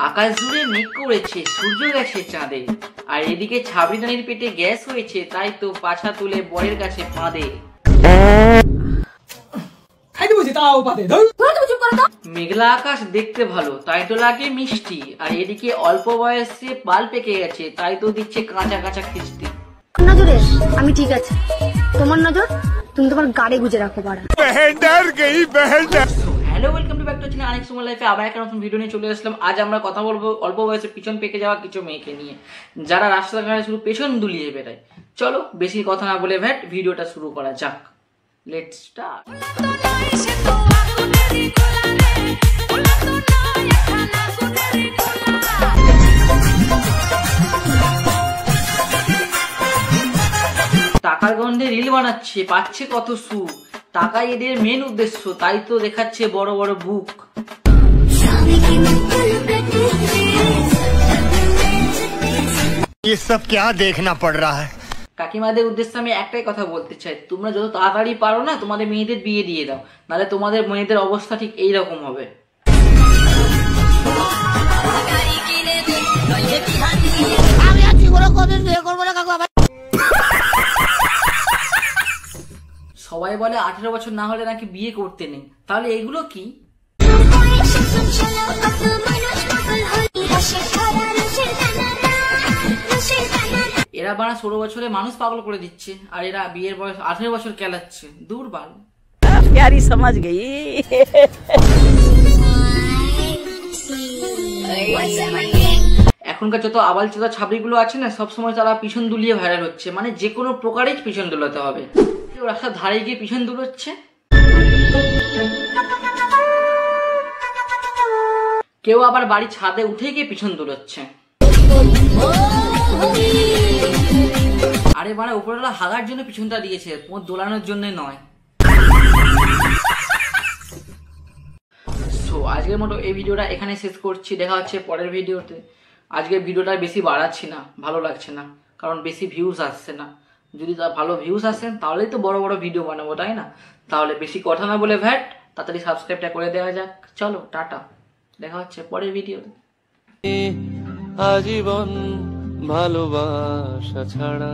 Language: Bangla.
আকাশ জুড়ে মেঘ করেছে, সূর্য গেছে চাঁদে, আর এদিকে ছাবড়ি রানীর পেটে গ্যাস হয়েছে, তাই তো পাছা তুলে বরের কাছে পাঁদে। মেঘলা আকাশ দেখতে ভালো, তাই তো লাগে মিষ্টি, আর এদিকে অল্প বয়সে পাল পেকে গেছে, তাই তো দিচ্ছে কাঁচা কাঁচা খিস্তি। নজরে আমি ঠিক আছে, তোমার নজর তুমি তোমার গাড়ি গুজে রাখো বাড়া। Hello, welcome to back to channel Anik Suman লাইফে। আবার একটা নতুন ভিডিও নিয়ে চলে আসলাম। আজ আমরা কথা বলবো অল্প বয়সে পিছন পেকে যাওয়া কিছু মেয়েকে নিয়ে, যারা রাস্তাঘাটে শুধু পেছন দুলিয়ে বেড়ায়। চলো বেশি কথা না বলে ভ্যাট ভিডিওটা শুরু করা যাক। Let's start. টাকার গন্ধে রিল বানাচ্ছে, পাচ্ছে কত সুখ, টাকা এদের মেন উদ্দেশ্য, তাই তো দেখাচ্ছে বড় বড় বুক। ये सब क्या देखना पड़ रहा है? কাকিমাদের উদ্দেশ্যে আমি একটাই কথা বলতে চাই, তোমরা যত তাড়াতাড়ি পারো না তোমাদের মেয়েদের বিয়ে দিয়ে দাও, নাহলে তোমাদের মেয়েদের অবস্থা ঠিক এইরকম হবে। সবাই বলে 18 বছর না হলে নাকি বিয়ে করতে নেই, তাহলে এগুলো কি? এরা 16 বছরে মানুষ পাগল করে দিচ্ছে, আর এরা বিয়ের বয়স 18 বছর কেলাচ্ছে। দূর বাল। प्यारी समझ गई। এখনকার যত আবাল চোদা ছাবড়িগুলো আছে না, সবসময় তারা পিছন দুলিয়ে ভাইরাল হচ্ছে, মানে যে কোনো প্রকারেই পিছন দুলাতে হবে। কেউ রাস্তার ধারে গিয়ে পিছন দুলোচ্ছে, কেউ আবার বাড়ির ছাদে উঠে গিয়ে পিছন দুলোচ্ছে। আরে মানে উপরওয়ালা হাগার জন্য পিছনটা দিয়েছে, পোঁত দোলানোর জন্য নয়। সো আজকের মতো এই ভিডিওটা এখানে শেষ করছি, দেখা হচ্ছে পরের ভিডিওতে। আজকের ভিডিওটা বেশি বাড়াচ্ছি না, ভালো লাগছে না, কারণ বেশি ভিউজ আসছে না। যদি তা ভালো ভিউজ আসেন তাহলেই তো বড় বড় ভিডিও বানাবো, তাই না? তাহলে বেশি কথা না বলে ভ্যাট তাড়াতাড়ি সাবস্ক্রাইবটা করে দেওয়া যাক। চলো টাটা, দেখা হচ্ছে পরের ভিডিওতে। আজীবন ভালোবাসা ছাড়া।